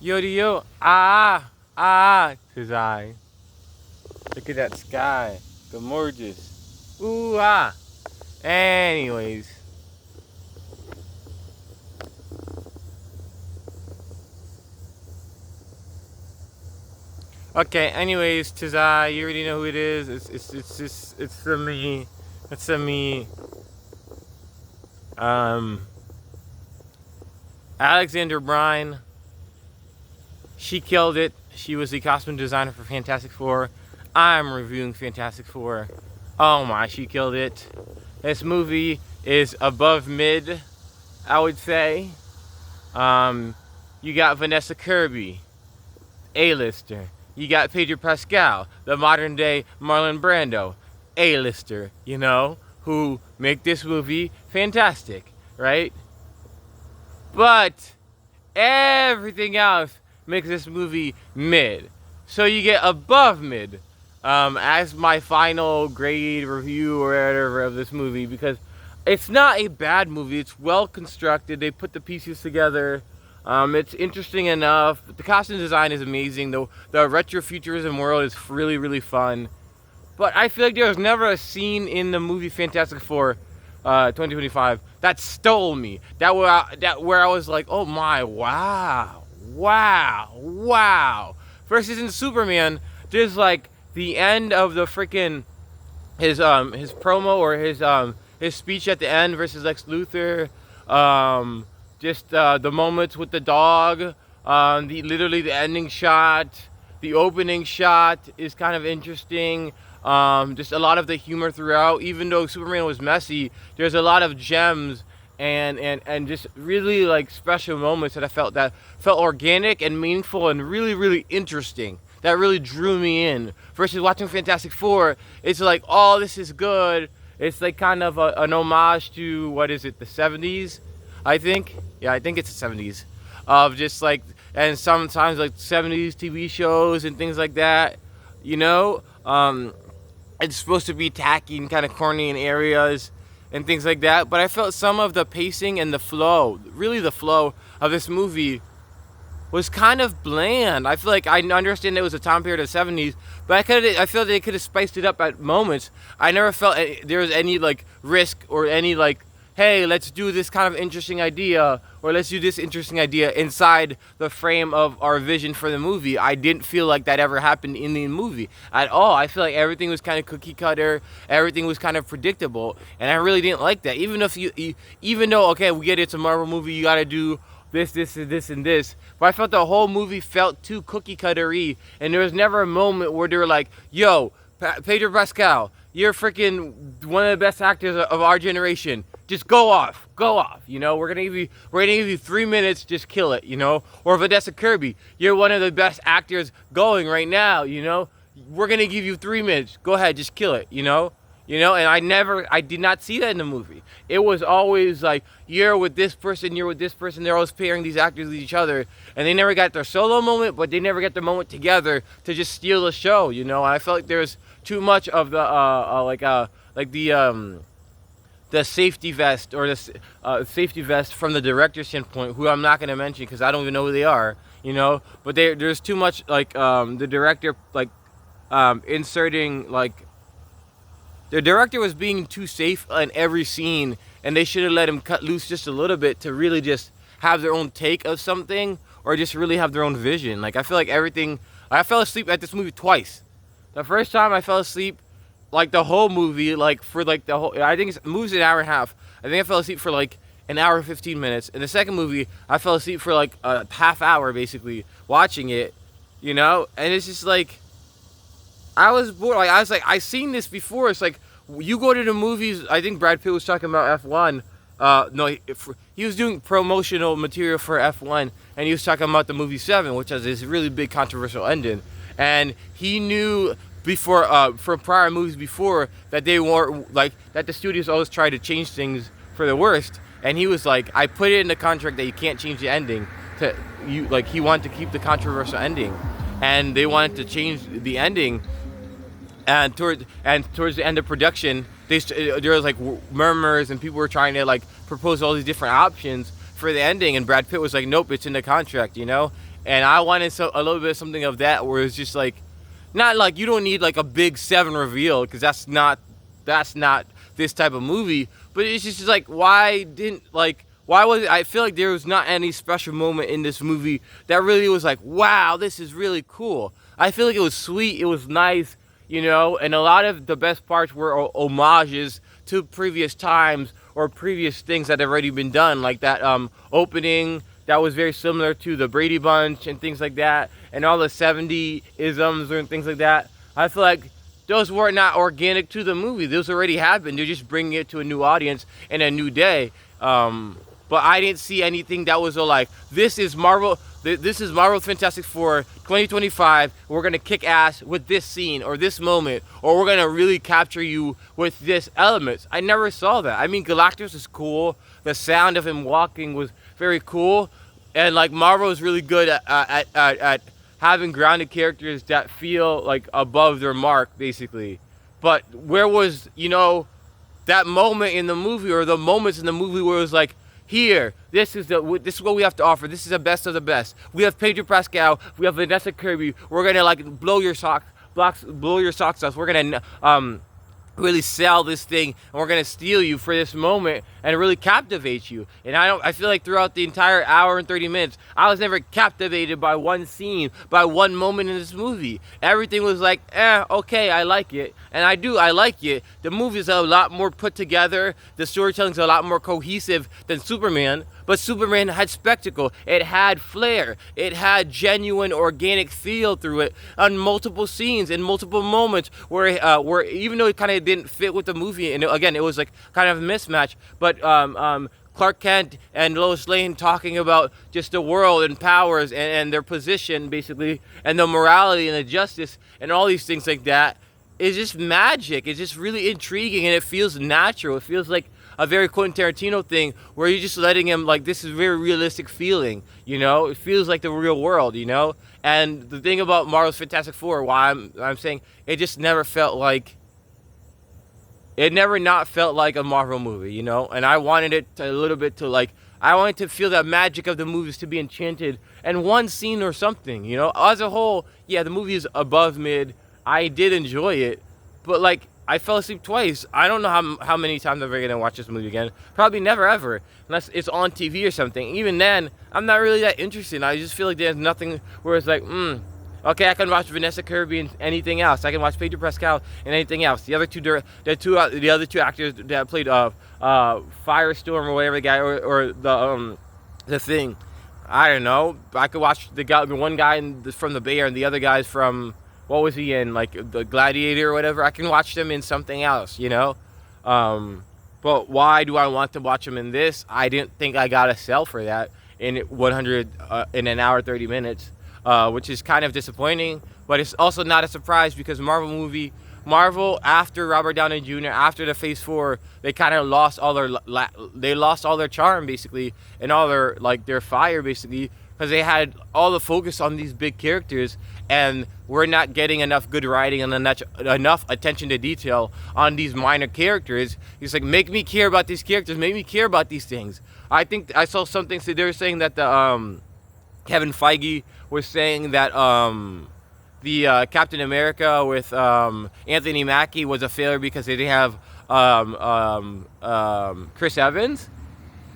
Yo, yo, tis I. Look at that sky. Gorgeous. Ooh, ah. Anyways. Okay, anyways, tis I. You already know who it is. It's the me. It's the me. Um, Alexander Brine. She killed it. She was the costume designer for Fantastic Four. I'm reviewing Fantastic Four. Oh my, she killed it. This movie is above mid, I would say. You got Vanessa Kirby, A-lister. You got Pedro Pascal, the modern day Marlon Brando, A-lister, you know, who make this movie fantastic, right? But everything else makes this movie mid. So you get above mid as my final grade review or whatever of this movie, because it's not a bad movie. It's well constructed. They put the pieces together. It's interesting enough. The costume design is amazing. The retrofuturism world is really, really fun. But I feel like there was never a scene in the movie Fantastic Four 2025 that stole me. That where I was like, oh my, wow, wow, wow. Versus in Superman, there's like the end of the freaking his promo or his speech at the end versus Lex Luthor. Just the moments with the dog. Literally the ending shot, the opening shot is kind of interesting. Just a lot of the humor throughout. Even though Superman was messy, there's a lot of gems and just really like special moments that I felt organic and meaningful and really, really interesting. That really drew me in. Versus watching Fantastic Four, it's like, oh, this is good. It's like kind of an homage to, what is it, the 70s, I think? Yeah, I think it's the 70s. Of just like, and sometimes like 70s TV shows and things like that, you know? It's supposed to be tacky and kind of corny in areas and things like that. But I felt some of the pacing and the flow, really the flow of this movie was kind of bland. I feel like I understand it was a time period of the 70s, but I feel they could have spiced it up at moments. I never felt there was any like risk or any like, hey, let's do this kind of interesting idea or let's do this interesting idea inside the frame of our vision for the movie. I didn't feel like that ever happened in the movie at all. I feel like everything was kind of cookie cutter, everything was kind of predictable, and I really didn't like that. Even though okay, we get it's a Marvel movie, you got to do this, and this. But I felt the whole movie felt too cookie cuttery, and there was never a moment where they were like, "Yo, Pedro Pascal, you're freaking one of the best actors of our generation. Just go off. You know, we're gonna give you 3 minutes. Just kill it. You know." Or Vanessa Kirby, you're one of the best actors going right now. You know, we're gonna give you 3 minutes. Go ahead, just kill it. And I did not see that in the movie. It was always like, you're with this person. They're always pairing these actors with each other, and they never got their solo moment, but they never got their moment together to just steal the show. And I felt like there was too much of the safety vest or the safety vest from the director's standpoint, who I'm not going to mention because I don't even know who they are. But there's too much like the director like inserting like. The director was being too safe in every scene, and they should have let him cut loose just a little bit to really just have their own take of something, or just really have their own vision. Like, I feel like I fell asleep at this movie twice. The first time I fell asleep, like the whole movie, like for like the whole, I think the movie's an hour and a half. I think I fell asleep for like an hour and 15 minutes. In the second movie, I fell asleep for like a half hour basically watching it, and it's just like, I was bored. Like, I was like, I've seen this before. It's like, you go to the movies. I think Brad Pitt was talking about F1. No, he was doing promotional material for F1, and he was talking about the movie 7, which has this really big controversial ending. And he knew before, from prior movies before, that they weren't like that. The studios always try to change things for the worst. And he was like, I put it in the contract that you can't change the ending. He wanted to keep the controversial ending, and they wanted to change the ending. And towards the end of production, there was like murmurs, and people were trying to like propose all these different options for the ending. And Brad Pitt was like, "Nope, it's in the contract," and I wanted a little bit of something of that, where it's just like, not like you don't need like a big 7 reveal, because that's not this type of movie. But it's just like, why was it? I feel like there was not any special moment in this movie that really was like, wow, this is really cool. I feel like it was sweet, it was nice, you know, and a lot of the best parts were homages to previous times or previous things that have already been done, like that opening that was very similar to the Brady Bunch and things like that, and all the 70 isms and things like that. I feel like those were not organic to the movie. Those already happened. They're just bringing it to a new audience and a new day. But I didn't see anything that was like, this is Marvel Fantastic Four 2025. We're going to kick ass with this scene or this moment, or we're going to really capture you with this elements. I never saw that. I mean, Galactus is cool. The sound of him walking was very cool. And like, Marvel is really good at having grounded characters that feel like above their mark, basically. But where was, that moment in the movie, or the moments in the movie where it was like, here, this is what we have to offer. This is the best of the best. We have Pedro Pascal. We have Vanessa Kirby. We're gonna like blow your socks off. We're gonna really sell this thing, and we're gonna steal you for this moment and really captivate you. And I feel like throughout the entire hour and 30 minutes, I was never captivated by one scene, by one moment in this movie. Everything was like, okay, I like it. And I like it. The movie is a lot more put together. The storytelling is a lot more cohesive than Superman. But Superman had spectacle. It had flair. It had genuine, organic feel through it on multiple scenes and multiple moments where even though it kind of didn't fit with the movie, and again, it was like kind of a mismatch, but Clark Kent and Lois Lane talking about just the world and powers and their position, basically, and the morality and the justice and all these things like that, is just magic. It's just really intriguing, and it feels natural. It feels like a very Quentin Tarantino thing, where you're just letting him, like, this is a very realistic feeling, it feels like the real world, and the thing about Marvel's Fantastic Four, why I'm saying it just never felt like, it never not felt like a Marvel movie, and I wanted it a little bit to, like, I wanted to feel that magic of the movies, to be enchanted, and one scene or something, as a whole, yeah, the movie is above mid. I did enjoy it, but like, I fell asleep twice. I don't know how many times I'm ever going to watch this movie again. Probably never ever, unless it's on TV or something. Even then, I'm not really that interested. I just feel like there's nothing where it's like, okay, I can watch Vanessa Kirby and anything else. I can watch Pedro Pascal and anything else. The other two actors that played Firestorm or whatever the guy, or the Thing. I don't know. I could watch the one guy from the Bay Area and the other guys from, what was he in, like the Gladiator or whatever. I can watch them in something else, but why do I want to watch them in this? I didn't think I got a sell for that in 100 in an hour 30 minutes, which is kind of disappointing. But it's also not a surprise, because Marvel after Robert Downey Jr., after the Phase 4, they kind of lost all their charm, basically, and all their fire, basically, because they had all the focus on these big characters, and we're not getting enough good writing and enough attention to detail on these minor characters. He's like, make me care about these characters, make me care about these things. I think I saw something, so they were saying that Kevin Feige was saying that the Captain America with Anthony Mackie was a failure because they didn't have Chris Evans.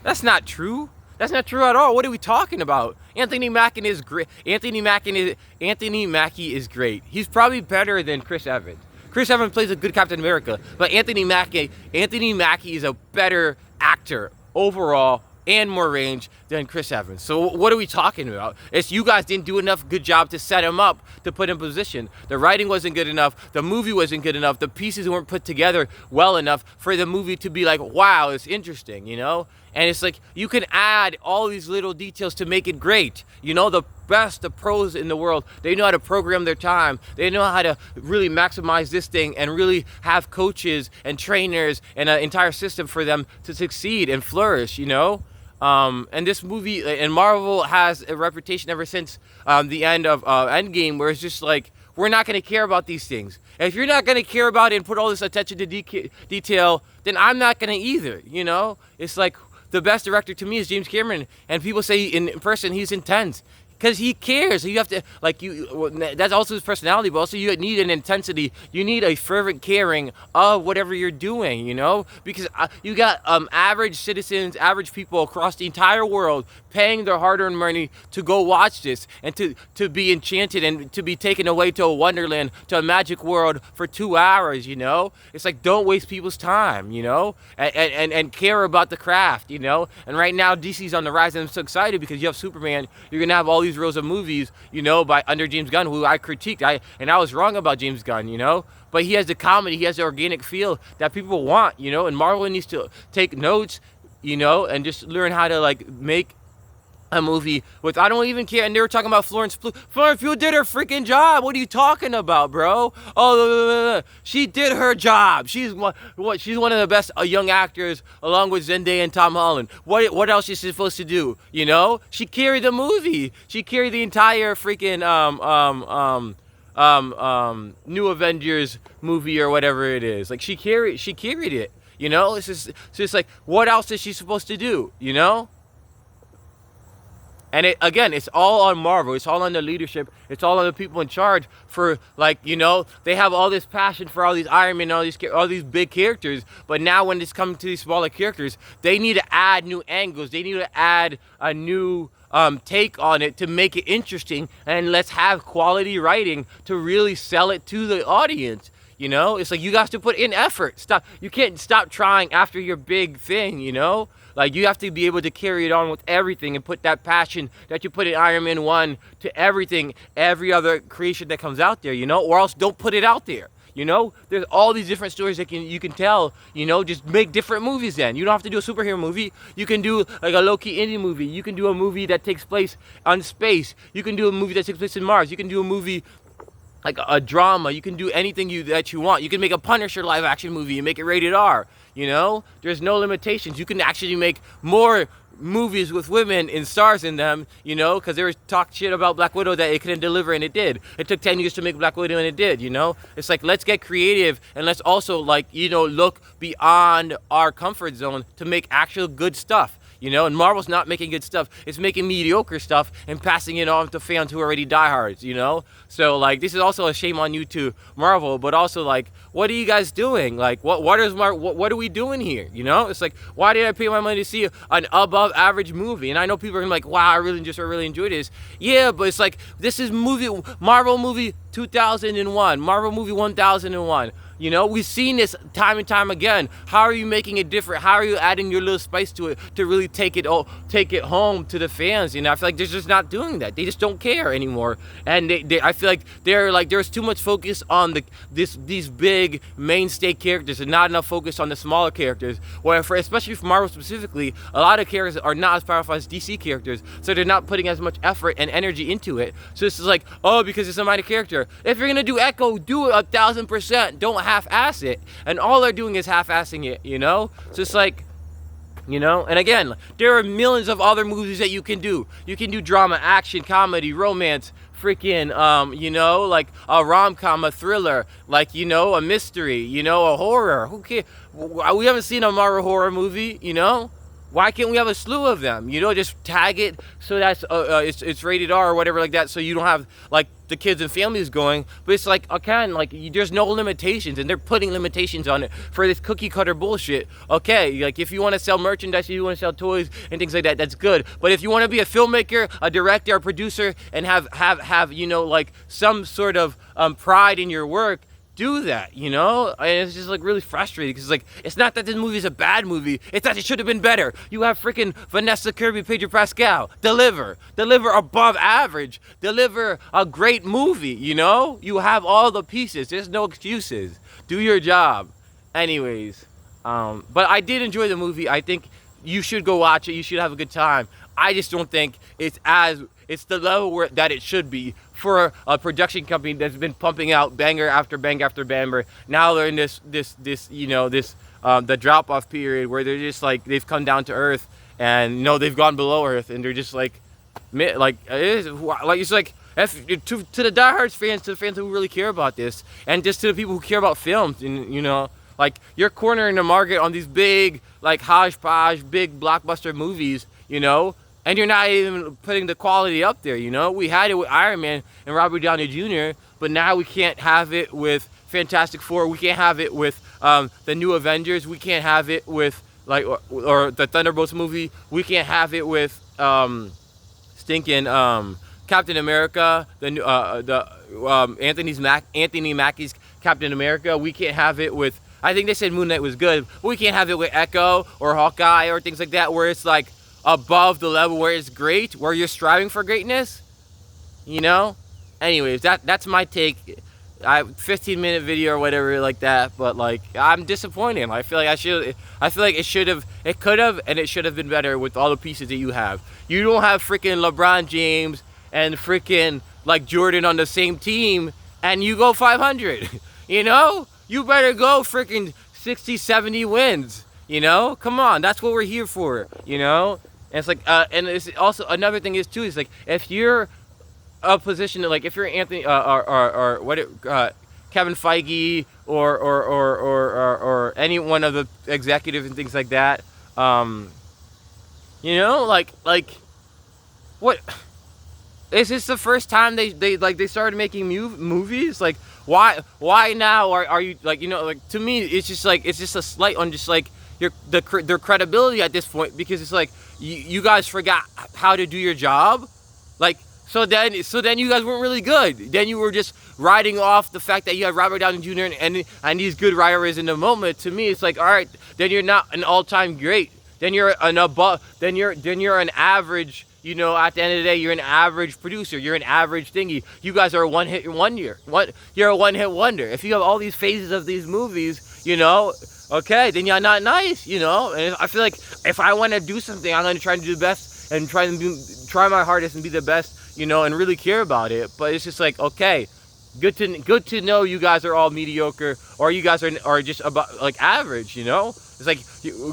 That's not true. That's not true at all. What are we talking about? Anthony Mackie is great. Anthony Mackie is great. He's probably better than Chris Evans. Chris Evans plays a good Captain America, but Anthony Mackie is a better actor overall and more range than Chris Evans. So what are we talking about? It's you guys didn't do enough good job to set him up, to put him in position. The writing wasn't good enough. The movie wasn't good enough. The pieces weren't put together well enough for the movie to be like, wow, it's interesting, And it's like, you can add all these little details to make it great. The pros in the world, they know how to program their time. They know how to really maximize this thing and really have coaches and trainers and an entire system for them to succeed and flourish, And this movie, and Marvel has a reputation ever since the end of Endgame, where it's just like, we're not going to care about these things. And if you're not going to care about it and put all this attention to detail, then I'm not going to either, It's like, the best director to me is James Cameron, and people say in person he's intense. Because he cares. You have to, like, that's also his personality, but also you need an intensity. You need a fervent caring of whatever you're doing, you know? Because you got average citizens, average people across the entire world paying their hard-earned money to go watch this and to be enchanted and to be taken away to a wonderland, to a magic world for 2 hours, you know? It's like, don't waste people's time, you know? And care about the craft, you know? And right now, DC's on the rise, and I'm so excited because you have Superman. You're gonna have all these rows of movies, you know, under James Gunn, who I critiqued. And I was wrong about James Gunn, you know? But he has the comedy, he has the organic feel that people want, you know? And Marvel needs to take notes, you know, and just learn how to, like, make a movie with, I don't even care. And they were talking about Florence Pugh. Florence Pugh did her freaking job. What are you talking about, bro? Oh, she did her job. She's one of the best young actors, along with Zendaya and Tom Holland. What else is she supposed to do? You know, she carried the movie. She carried the entire freaking New Avengers movie or whatever it is. Like, she carried it. You know, it's just like, what else is she supposed to do? You know. And it's all on Marvel. It's all on the leadership. It's all on the people in charge for, like, you know, they have all this passion for all these Iron Man, all these big characters. But now when it's coming to these smaller characters, they need to add new angles. They need to add a new take on it to make it interesting. And let's have quality writing to really sell it to the audience. You know, it's like, you have to put in effort. You can't stop trying after your big thing, you know? Like, you have to be able to carry it on with everything and put that passion that you put in Iron Man 1 to everything, every other creation that comes out there, you know? Or else don't put it out there, you know? There's all these different stories that you can tell, you know? Just make different movies then. You don't have to do a superhero movie. You can do, like, a low-key indie movie. You can do a movie that takes place on space. You can do a movie that takes place in Mars. You can do a movie like a drama. You can do anything that you want. You can make a Punisher live action movie and make it rated R, you know? There's no limitations. You can actually make more movies with women and stars in them, you know, because they were talk shit about Black Widow that it couldn't deliver, and it did. It took 10 years to make Black Widow, and it did, you know? It's like, let's get creative, and let's also, like, you know, look beyond our comfort zone to make actual good stuff. You know, and Marvel's not making good stuff. It's making mediocre stuff and passing it on to fans who are already diehards, you know? So, like, this is also a shame on you too, Marvel, but also, like, what are you guys doing? Like, what are we doing here? You know? It's like, why did I pay my money to see an above average movie? And I know people are gonna be like, wow, I really enjoyed this. Yeah, but it's like, this is Marvel movie 2001, Marvel movie 1001. You know, we've seen this time and time again. How are you making it different? How are you adding your little spice to it to really take it home to the fans? You know, I feel like they're just not doing that. They just don't care anymore. And I feel like there's too much focus on these big mainstay characters and not enough focus on the smaller characters. Where especially for Marvel specifically, a lot of characters are not as powerful as DC characters, so they're not putting as much effort and energy into it. So it's just like, oh, because it's a minor character. If you're gonna do Echo, do it 1,000%. Don't half-ass it. And all they're doing is half-assing it, you know? So it's like, you know? And again, there are millions of other movies that you can do. You can do drama, action, comedy, romance, freaking, you know, like a rom-com, a thriller, like, you know, a mystery, you know, a horror. Who cares? We haven't seen a Marvel horror movie, you know? Why can't we have a slew of them? You know, just tag it so that's it's rated R or whatever like that, so you don't have, like, the kids and families going. But it's like, again, like, there's no limitations, and they're putting limitations on it for this cookie cutter bullshit. Okay, like, if you want to sell merchandise, if you want to sell toys and things like that, that's good. But if you want to be a filmmaker, a director, a producer, and have you know, like, some sort of pride in your work, do that, you know? And it's just, like, really frustrating because, like, it's not that this movie is a bad movie, it's that it should have been better. You have freaking Vanessa Kirby, Pedro Pascal. Deliver above average, deliver a great movie, you know? You have all the pieces, there's no excuses. Do your job. Anyways, but I did enjoy the movie. I think you should go watch it, you should have a good time. I just don't think it's the level that it should be for a production company that's been pumping out banger after banger after banger. Now they're in this you know, the drop off period where they're just like, they've come down to earth, and, you know, they've gone below earth, and they're just like it's like, to the diehards fans, to the fans who really care about this, and just to the people who care about films, and, you know, like, you're cornering the market on these big, like, hodgepodge, big blockbuster movies, you know? And you're not even putting the quality up there, you know? We had it with Iron Man and Robert Downey Jr., but now we can't have it with Fantastic Four. We can't have it with the new Avengers. We can't have it with, like, or the Thunderbolts movie. We can't have it with stinking Captain America, Anthony Mackie's Captain America. We can't have it with, I think they said Moon Knight was good, but we can't have it with Echo or Hawkeye or things like that, where it's like above the level where it's great, where you're striving for greatness, you know? Anyways, that's my take. 15-minute video or whatever like that, but like, I'm disappointed. I feel like it could have and it should have been better with all the pieces that you have. You don't have freaking LeBron James and freaking like Jordan on the same team and you go 500. You know? You better go freaking 60, 70 wins. You know? Come on, that's what we're here for, you know? And it's like, and it's also another thing is too, is like, if you're a position that, like, if you're Anthony Kevin Feige or any one of the executives and things like that, you know, like what? Is this the first time they started making movies? Like, why now are you, like, you know, like, to me it's just a slight on just like their credibility at this point, because it's like you guys forgot how to do your job, like. So then you guys weren't really good. Then you were just riding off the fact that you have Robert Downey Jr. and these good writers in the moment. To me, it's like, all right, then you're not an all-time great. Then you're an average. You know, at the end of the day, you're an average producer. You're an average thingy. You guys are a one-hit wonder. You're a one-hit wonder. If you have all these phases of these movies, you know, okay, then you're not nice. You know, and I feel like if I want to do something, I'm going to try to do the best and try my hardest and be the best. You know, and really care about it. But it's just like, okay, good to know you guys are all mediocre, or you guys are just about like average. You know, it's like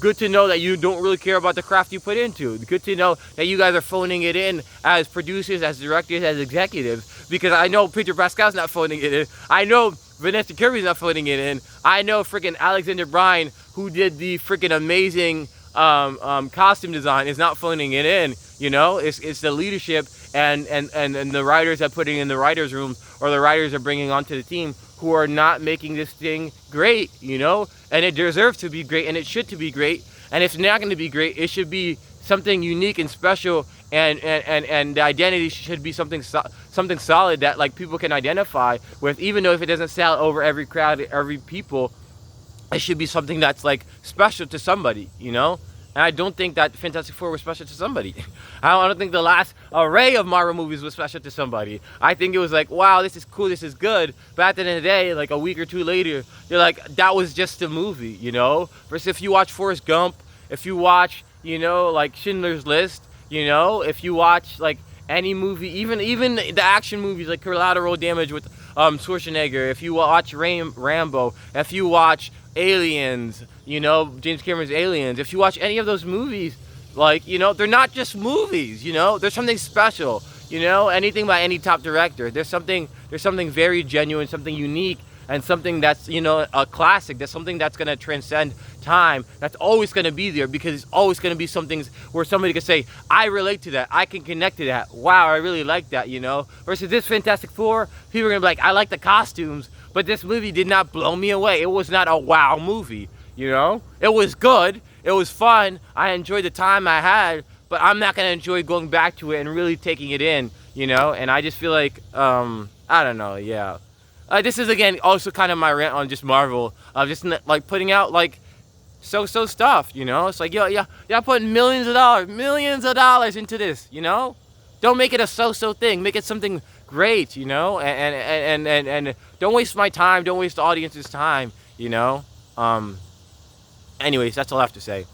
good to know that you don't really care about the craft you put into. Good to know that you guys are phoning it in as producers, as directors, as executives. Because I know Pedro Pascal's not phoning it in. I know Vanessa Kirby's not phoning it in. I know freaking Alexander Bryan, who did the freaking amazing costume design, is not phoning it in. You know, it's the leadership and the writers that putting in the writers' room, or the writers are bringing onto the team, who are not making this thing great, you know? And it deserves to be great, and it should to be great. And if it's not going to be great, it should be something unique and special, and the identity should be something solid that, like, people can identify with, even though if it doesn't sell over every crowd, every people, it should be something that's like special to somebody, you know? And I don't think that Fantastic Four was special to somebody. I don't think the last array of Marvel movies was special to somebody. I think it was like, wow, this is cool, this is good. But at the end of the day, like a week or two later, you're like, that was just a movie, you know? Versus if you watch Forrest Gump, if you watch, you know, like Schindler's List, you know, if you watch like any movie, even the action movies like Collateral Damage with Schwarzenegger, if you watch Rambo, if you watch Aliens, you know, James Cameron's Aliens, if you watch any of those movies, like, you know, they're not just movies, you know, there's something special, you know, anything by any top director, there's something very genuine, something unique, and something that's, you know, a classic, that's something that's going to transcend time, that's always going to be there, because it's always going to be something where somebody can say, I relate to that, I can connect to that, wow, I really like that, you know, versus this Fantastic Four, people are going to be like, I like the costumes, but this movie did not blow me away. It was not a wow movie, you know? It was good. It was fun. I enjoyed the time I had, but I'm not going to enjoy going back to it and really taking it in, you know? And I just feel like, I don't know, yeah. This is, again, also kind of my rant on just Marvel, of just, like, putting out, like, so-so stuff, you know? It's like, yeah, putting millions of dollars into this, you know? Don't make it a so-so thing. Make it something great, you know, and don't waste my time, don't waste the audience's time, you know. Anyways, that's all I have to say.